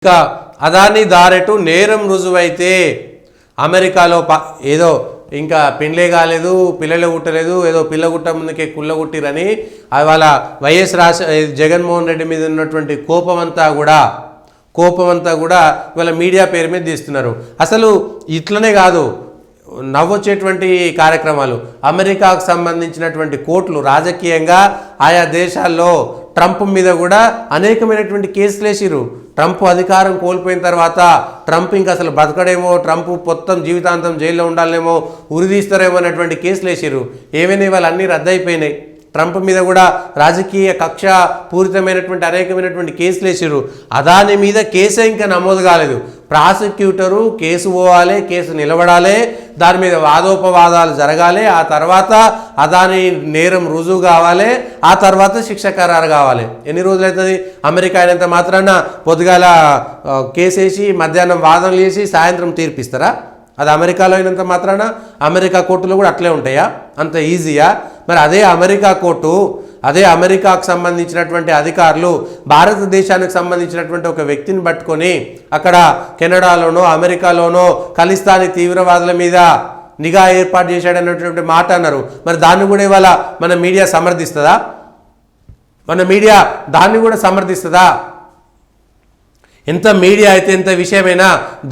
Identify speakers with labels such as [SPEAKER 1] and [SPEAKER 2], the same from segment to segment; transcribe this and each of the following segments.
[SPEAKER 1] ఇంకా అదాని దారెటు నేరం రుజువైతే అమెరికాలో ఏదో ఇంకా పెండ్లే కాలేదు, పిల్లలు గుట్టలేదు, ఏదో పిల్ల గుట్ట ముందుకే కుళ్ళ గుట్టిరని వాళ్ళ వైఎస్ జగన్మోహన్ రెడ్డి మీద ఉన్నటువంటి కోపమంతా కూడా ఇవాళ మీడియా పేరు మీద తీస్తున్నారు. అసలు ఇట్లనే కాదు, నవ్వొచ్చేటువంటి కార్యక్రమాలు. అమెరికాకు సంబంధించినటువంటి కోర్టులు రాజకీయంగా ఆయా దేశాల్లో ట్రంప్ మీద కూడా అనేకమైనటువంటి కేసులు వేసిరు. ట్రంప్ అధికారం కోల్పోయిన తర్వాత ట్రంప్ ఇంకా అసలు బతకడేమో, ట్రంప్ మొత్తం జీవితాంతం జైల్లో ఉండాలేమో, ఉరిదీస్తారేమో అనేటువంటి కేసులు వేసిరు. ఏమైనా ఇవాళ అన్నీ రద్దయిపోయినాయి. ట్రంప్ మీద కూడా రాజకీయ కక్ష పూరితమైనటువంటి అనేకమైనటువంటి కేసులు వేసిరు. అదాని మీద కేసే ఇంకా నమోదు కాలేదు. ప్రాసిక్యూటరు కేసు పోవాలి, కేసు నిలబడాలి, దాని మీద వాదోపవాదాలు జరగాలి, ఆ తర్వాత అదాని నేరం రుజువు కావాలి, ఆ తర్వాత శిక్ష ఖరారు కావాలి. ఎన్ని రోజులు అవుతుంది? అమెరికా అయినంత మాత్రాన పొద్దుగాల కేసేసి మధ్యాహ్నం వాదనలు చేసి సాయంత్రం తీర్పిస్తారా? అది అమెరికాలో అయినంత మాత్రాన అమెరికా కోర్టులు కూడా అట్లే ఉంటాయా? అంత ఈజీయా? మరి అదే అమెరికా కోర్టు, అదే అమెరికాకు సంబంధించినటువంటి అధికారులు భారతదేశానికి సంబంధించినటువంటి ఒక వ్యక్తిని పట్టుకొని అక్కడ కెనడాలోనో అమెరికాలోనో ఖలిస్తానీ తీవ్రవాదుల మీద నిఘా ఏర్పాటు చేశాడన్నటువంటి మాట అన్నారు. మరి దాన్ని కూడా ఇవాళ మన మీడియా సమర్థిస్తుందా? మన మీడియా దాన్ని కూడా సమర్థిస్తుందా? ఎంత మీడియా అయితే ఎంత విషయమైనా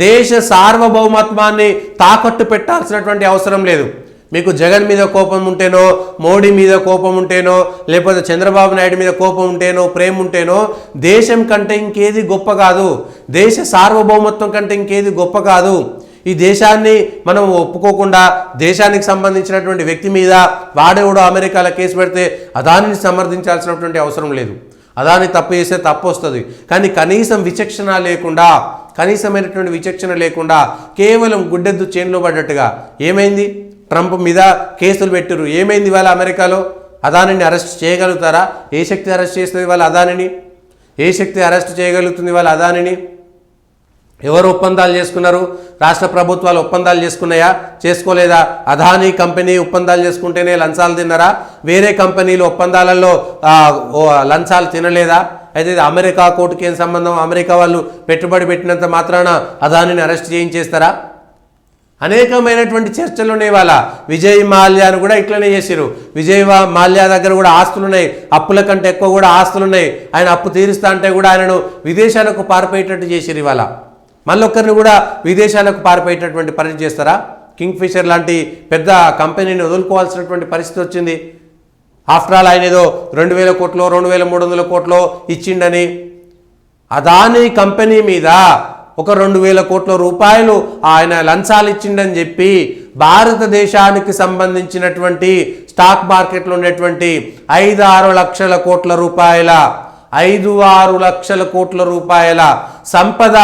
[SPEAKER 1] దేశ సార్వభౌమత్వాన్ని తాకట్టు పెట్టాల్సినటువంటి అవసరం లేదు. మీకు జగన్ మీద కోపం ఉంటేనో, మోడీ మీద కోపం ఉంటేనో, లేకపోతే చంద్రబాబు నాయుడు మీద కోపం ఉంటేనో, ప్రేమ ఉంటేనో దేశం కంటే ఇంకేది గొప్ప కాదు, దేశ సార్వభౌమత్వం కంటే ఇంకేది గొప్ప కాదు. ఈ దేశాన్ని మనం ఒప్పుకోకుండా దేశానికి సంబంధించినటువంటి వ్యక్తి మీద వాడేవాడు అమెరికాలో కేసు పెడితే అదానిని సమర్థించాల్సినటువంటి అవసరం లేదు. అదాని తప్పు చేస్తే తప్పు వస్తుంది, కానీ కనీసమైనటువంటి విచక్షణ లేకుండా కేవలం గుడ్డెద్దు చేనులో పడ్డట్టుగా ఏమైంది? ట్రంప్ మీద కేసులు పెట్టారు. ఏమైంది వాళ్ళ అమెరికాలో? అదానిని అరెస్ట్ చేయగలుగుతారా? ఏ శక్తి అరెస్ట్ చేస్తుంది వాళ్ళ అదానిని? ఏ శక్తి అరెస్ట్ చేయగలుగుతుంది వాళ్ళ అదానిని? ఎవరు ఒప్పందాలు చేసుకున్నారు? రాష్ట్ర ప్రభుత్వాలు ఒప్పందాలు చేసుకున్నాయా? చేసుకోలేదా? అదానీ కంపెనీ ఒప్పందాలు చేసుకుంటేనే లంచాలు తిన్నారా? వేరే కంపెనీలు ఒప్పందాలలో లంచాలు తినలేదా? అయితే ఇది అమెరికా కోర్టుకి ఏం సంబంధం? అమెరికా వాళ్ళు పెట్టుబడి పెట్టినంత మాత్రాన అదానిని అరెస్ట్ చేయించేస్తారా? అనేకమైనటువంటి చర్చలునే వాళ్ళ విజయ్ మాల్యాను కూడా ఇట్లనే చేసిరు. విజయ్ మాల్యా దగ్గర కూడా ఆస్తులున్నాయి, అప్పుల కంటే ఎక్కువ కూడా ఆస్తులున్నాయి. ఆయన అప్పు తీరుస్తా అంటే కూడా ఆయనను విదేశాలకు పారిపోయేటట్టు చేసిరు. ఇవాళ మళ్ళొక్కరిని కూడా విదేశాలకు పారిపోయేటటువంటి పరిస్థితి చేస్తారా? కింగ్ ఫిషర్ లాంటి పెద్ద కంపెనీని వదులుకోవాల్సినటువంటి పరిస్థితి వచ్చింది. ఆఫ్టర్ ఆల్ ఆయన ఏదో 2000 కోట్లో 2300 కోట్లో ఇచ్చిండని అదానీ కంపెనీ మీద ఒక 2000 కోట్ల రూపాయలు ఆయన లంచాలు ఇచ్చిండని చెప్పి భారతదేశానికి సంబంధించినటువంటి స్టాక్ మార్కెట్లో ఉన్నటువంటి 5-6 లక్షల కోట్ల రూపాయల 5-6 లక్షల కోట్ల రూపాయల సంపద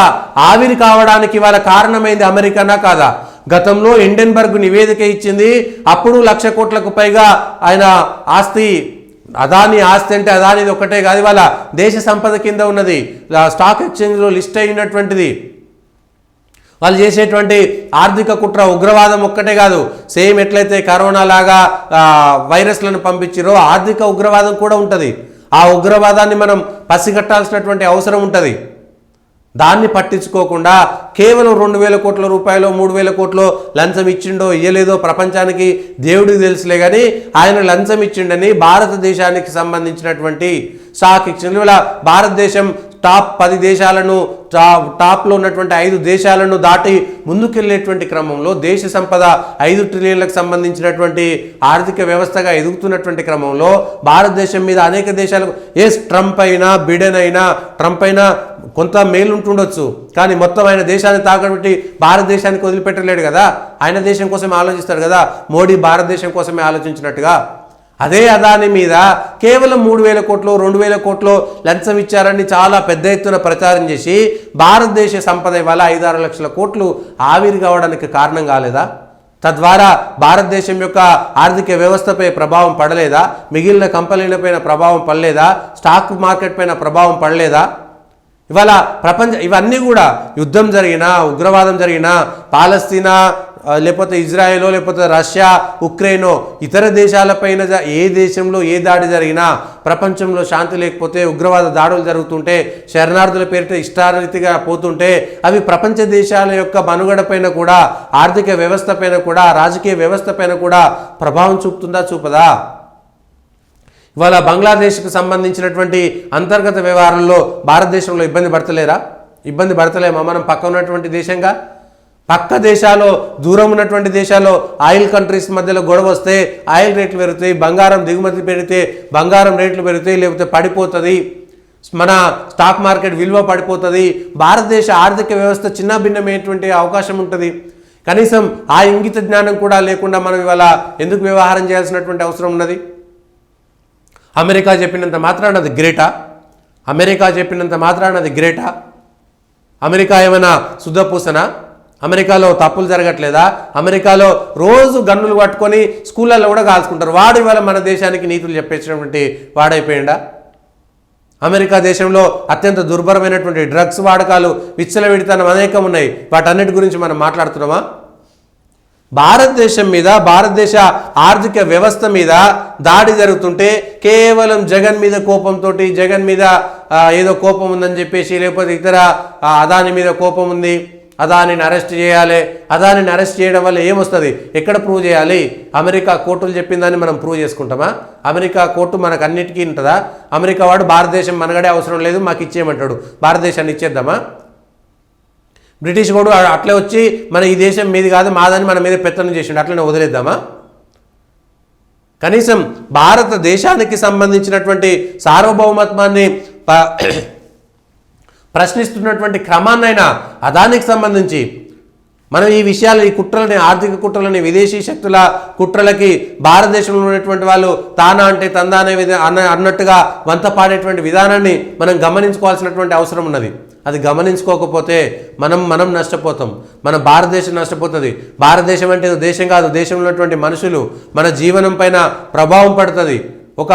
[SPEAKER 1] ఆవిరి కావడానికి వాళ్ళ కారణమైంది అమెరికానా కాదా? గతంలో హిండెన్బర్గ్ నివేదిక ఇచ్చింది. అప్పుడు 1,00,000 కోట్లకు పైగా ఆయన ఆస్తి, అదాని ఆస్తి అంటే అదానిది ఒక్కటే కాదు, వాళ్ళ దేశ సంపద కింద ఉన్నది, స్టాక్ ఎక్స్చేంజ్లో లిస్ట్ అయినటువంటిది. వాళ్ళు చేసేటువంటి ఆర్థిక కుట్ర ఉగ్రవాదం ఒక్కటే కాదు, సేమ్ ఎట్లయితే కరోనా లాగా వైరస్లను పంపించారో ఆర్థిక ఉగ్రవాదం కూడా ఉంటుంది. ఆ ఉగ్రవాదాన్ని మనం పసిగట్టాల్సినటువంటి అవసరం ఉంటుంది. దాన్ని పట్టించుకోకుండా కేవలం 2,000 కోట్ల రూపాయలు 3,000 కోట్లు లంచం ఇచ్చిండో ఇయ్యలేదో ప్రపంచానికి దేవుడికి తెలుసులే, కానీ ఆయన లంచం ఇచ్చిండని భారతదేశానికి సంబంధించినటువంటి స్టాక్ ఎక్స్చేంజ్ వల్ల భారతదేశం టాప్ 10 దేశాలను, టాప్లో ఉన్నటువంటి 5 దేశాలను దాటి ముందుకెళ్ళేటువంటి క్రమంలో దేశ సంపద 5 ట్రిలియన్లకు సంబంధించినటువంటి ఆర్థిక వ్యవస్థగా ఎదుగుతున్నటువంటి క్రమంలో భారతదేశం మీద అనేక దేశాలకు ట్రంప్ అయినా బిడెన్ అయినా ట్రంప్ అయినా కొంత మేలుంటుండొచ్చు, కానీ మొత్తం ఆయన దేశాన్ని తాకబెట్టి భారతదేశానికి వదిలిపెట్టలేడు కదా. ఆయన దేశం కోసమే ఆలోచిస్తాడు కదా, మోడీ భారతదేశం కోసమే ఆలోచించినట్టుగా. అదే అదాని మీద కేవలం 3,000 కోట్లు 2,000 కోట్లు లంచం ఇచ్చారని చాలా పెద్ద ఎత్తున ప్రచారం చేసి భారతదేశ సంపద ఇవాళ 5-6 లక్షల కోట్లు ఆవిరి కావడానికి కారణం కాలేదా? తద్వారా భారతదేశం యొక్క ఆర్థిక వ్యవస్థపై ప్రభావం పడలేదా? మిగిలిన కంపెనీలపైన ప్రభావం పడలేదా? స్టాక్ మార్కెట్ పైన ప్రభావం పడలేదా? ఇవాళ ఇవన్నీ కూడా యుద్ధం జరిగినా, ఉగ్రవాదం జరిగినా, పాలస్తీనా లేకపోతే ఇజ్రాయెలో లేకపోతే రష్యా ఉక్రెయినో ఇతర దేశాలపైన ఏ దేశంలో ఏ దాడి జరిగినా ప్రపంచంలో శాంతి లేకపోతే ఉగ్రవాద దాడులు జరుగుతుంటే శరణార్థుల పేరిట ఇష్టారీతిగా పోతుంటే అవి ప్రపంచ దేశాల యొక్క మనుగడ పైన కూడా ఆర్థిక వ్యవస్థ పైన కూడా రాజకీయ వ్యవస్థ పైన కూడా ప్రభావం చూపుతుందా చూపదా? ఇవాళ బంగ్లాదేశ్కు సంబంధించినటువంటి అంతర్గత వ్యవహారంలో భారతదేశంలో ఇబ్బంది పడతలేరా? ఇబ్బంది పడతలేమా? మనం పక్క ఉన్నటువంటి దేశంగా పక్క దేశాల్లో దూరం ఉన్నటువంటి దేశాల్లో ఆయిల్ కంట్రీస్ మధ్యలో గొడవ వస్తే ఆయిల్ రేట్లు పెరుగుతాయి, బంగారం దిగుమతి పెరిగితే బంగారం రేట్లు పెరుగుతాయి, లేకపోతే పడిపోతుంది, మన స్టాక్ మార్కెట్ విలువ పడిపోతుంది, భారతదేశ ఆర్థిక వ్యవస్థ చిన్న భిన్నమైనటువంటి అవకాశం ఉంటుంది. కనీసం ఆ ఇంగిత జ్ఞానం కూడా లేకుండా మనం ఇవాళ ఎందుకు వ్యవహారం చేయాల్సినటువంటి అవసరం ఉన్నది? అమెరికా చెప్పినంత మాత్రాన అది గ్రేటా? అమెరికా చెప్పినంత మాత్రాన అది గ్రేటా? అమెరికా ఏమైనా శుద్ధపూసనా? అమెరికాలో తప్పులు జరగట్లేదా? అమెరికాలో రోజు గన్నులు పట్టుకొని స్కూళ్ళల్లో కూడా కాల్చుకుంటారు. వాడు ఇవాళ మన దేశానికి నీతులు చెప్పేసినటువంటి వాడైపోయిందా? అమెరికా దేశంలో అత్యంత దుర్భరమైనటువంటి డ్రగ్స్ వాడకాలు విచ్చలవిడితనం అనేకం ఉన్నాయి. వాటన్నిటి గురించి మనం మాట్లాడుతున్నామా? భారతదేశం మీద భారతదేశ ఆర్థిక వ్యవస్థ మీద దాడి జరుగుతుంటే కేవలం జగన్ మీద కోపంతో జగన్ మీద ఏదో కోపం ఉందని చెప్పేసి లేకపోతే ఇతర అదాని మీద కోపం ఉంది, అదానిని అరెస్ట్ చేయాలి, అదానిని అరెస్ట్ చేయడం వల్ల ఏమొస్తుంది? ఎక్కడ ప్రూవ్ చేయాలి? అమెరికా కోర్టులు చెప్పిందని మనం ప్రూవ్ చేసుకుంటామా? అమెరికా కోర్టు మనకు అన్నిటికీ ఉంటుందా? అమెరికా వాడు భారతదేశం మనగడే అవసరం లేదు మాకు ఇచ్చేయమంటాడు, భారతదేశాన్ని ఇచ్చేద్దామా? బ్రిటిష్ కూడా అట్లే వచ్చి మన ఈ దేశం మీది కాదు మాదని మన మీద పెత్తనం చేసిండు, అట్లనే వదిలేద్దామా? కనీసం భారతదేశానికి సంబంధించినటువంటి సార్వభౌమత్వాన్ని ప్రశ్నిస్తున్నటువంటి క్రమాన్నైనా అదానికి సంబంధించి మనం ఈ విషయాలు ఈ కుట్రలని ఆర్థిక కుట్రలని విదేశీ శక్తుల కుట్రలకి భారతదేశంలో ఉన్నటువంటి వాళ్ళు తానా అంటే తందా అన్నట్టుగా వంత పాడేటువంటి విధానాన్ని మనం గమనించుకోవాల్సినటువంటి అవసరం ఉన్నది. అది గమనించుకోకపోతే మనం నష్టపోతాం, మన భారతదేశం నష్టపోతుంది. భారతదేశం అంటే దేశం కాదు, దేశంలో ఉన్నటువంటి మనుషులు మన జీవనం పైన ప్రభావం పడుతుంది. ఒక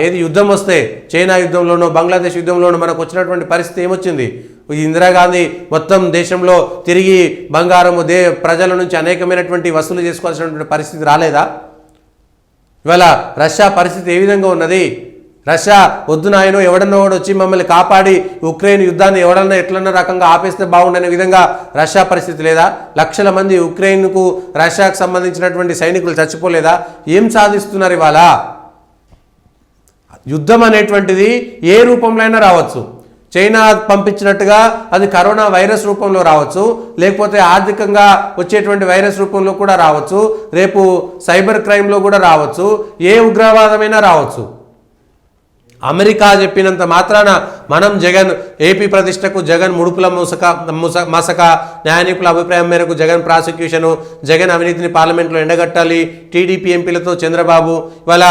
[SPEAKER 1] ఏది యుద్ధం వస్తే చైనా యుద్ధంలోనో బంగ్లాదేశ్ యుద్ధంలోనో మనకు వచ్చినటువంటి పరిస్థితి ఏమొచ్చింది? ఇందిరాగాంధీ మొత్తం దేశంలో తిరిగి బంగారము ప్రజల నుంచి అనేకమైనటువంటి వసూలు చేసుకోవాల్సినటువంటి పరిస్థితి రాలేదా? ఇవాళ రష్యా పరిస్థితి ఏ విధంగా ఉన్నది? రష్యా వద్దు నాయనో ఎవడన్నా వాడు వచ్చి మమ్మల్ని కాపాడి ఉక్రెయిన్ యుద్ధాన్ని ఎవడన్నా ఎట్లన్నా రకంగా ఆపేస్తే బాగుండనే విధంగా రష్యా పరిస్థితి లేదా? లక్షల మంది ఉక్రెయిన్కు రష్యాకు సంబంధించినటువంటి సైనికులు చచ్చిపోలేదా? ఏం సాధిస్తున్నారు ఇవాళ? యుద్ధం అనేటువంటిది ఏ రూపంలో అయినా రావచ్చు. చైనా పంపించినట్టుగా అది కరోనా వైరస్ రూపంలో రావచ్చు, లేకపోతే ఆర్థికంగా వచ్చేటువంటి వైరస్ రూపంలో కూడా రావచ్చు, రేపు సైబర్ క్రైమ్లో కూడా రావచ్చు, ఏ ఉగ్రవాదమైనా రావచ్చు. అమెరికా చెప్పినంత మాత్రాన మనం జగన్ ఏపీ ప్రతిష్టకు జగన్ ముడుపుల మసక న్యాయ నిపుణుల అభిప్రాయం మేరకు జగన్ ప్రాసిక్యూషను, జగన్ అవినీతిని పార్లమెంట్లో ఎండగట్టాలి, టీడీపీ ఎంపీలతో చంద్రబాబు, ఇవాళ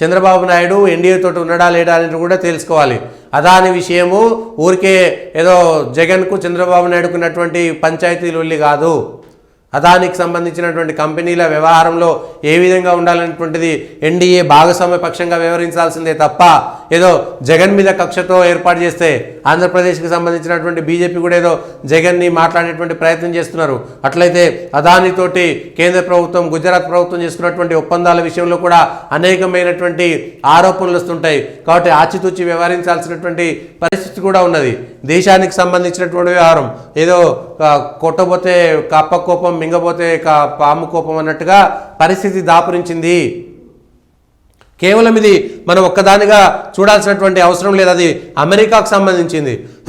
[SPEAKER 1] చంద్రబాబు నాయుడు ఎన్డీఏతో ఉన్నాడా లేడా అనేది కూడా తెలుసుకోవాలి. అదాని విషయము ఊరికే ఏదో జగన్కు చంద్రబాబు నాయుడుకు ఉన్నటువంటి పంచాయతీలు కాదు. అదానికి సంబంధించినటువంటి కంపెనీల వ్యవహారంలో ఏ విధంగా ఉండాలనేటువంటిది ఎన్డీఏ భాగస్వామ్య పక్షంగా వ్యవహరించాల్సిందే తప్ప ఏదో జగన్ మీద కక్షతో ఏర్పాటు చేస్తే ఆంధ్రప్రదేశ్కి సంబంధించినటువంటి బీజేపీ కూడా ఏదో జగన్ని మాట్లాడేటువంటి ప్రయత్నం చేస్తున్నారు. అట్లయితే అదానితోటి కేంద్ర ప్రభుత్వం గుజరాత్ ప్రభుత్వం చేసుకున్నటువంటి ఒప్పందాల విషయంలో కూడా అనేకమైనటువంటి ఆరోపణలు వస్తుంటాయి. కాబట్టి ఆచితూచి వ్యవహరించాల్సినటువంటి పరిస్థితి కూడా ఉన్నది. దేశానికి సంబంధించినటువంటి వ్యవహారం ఏదో కొట్టబోతే కప్ప కోపం మింగబోతే పాము కోపం అన్నట్టుగా పరిస్థితి దాపురించింది. కేవలం ఇది మనం ఒక్కదానిగా చూడాల్సినటువంటి అవసరం లేదు, అది అమెరికాకు సంబంధించింది.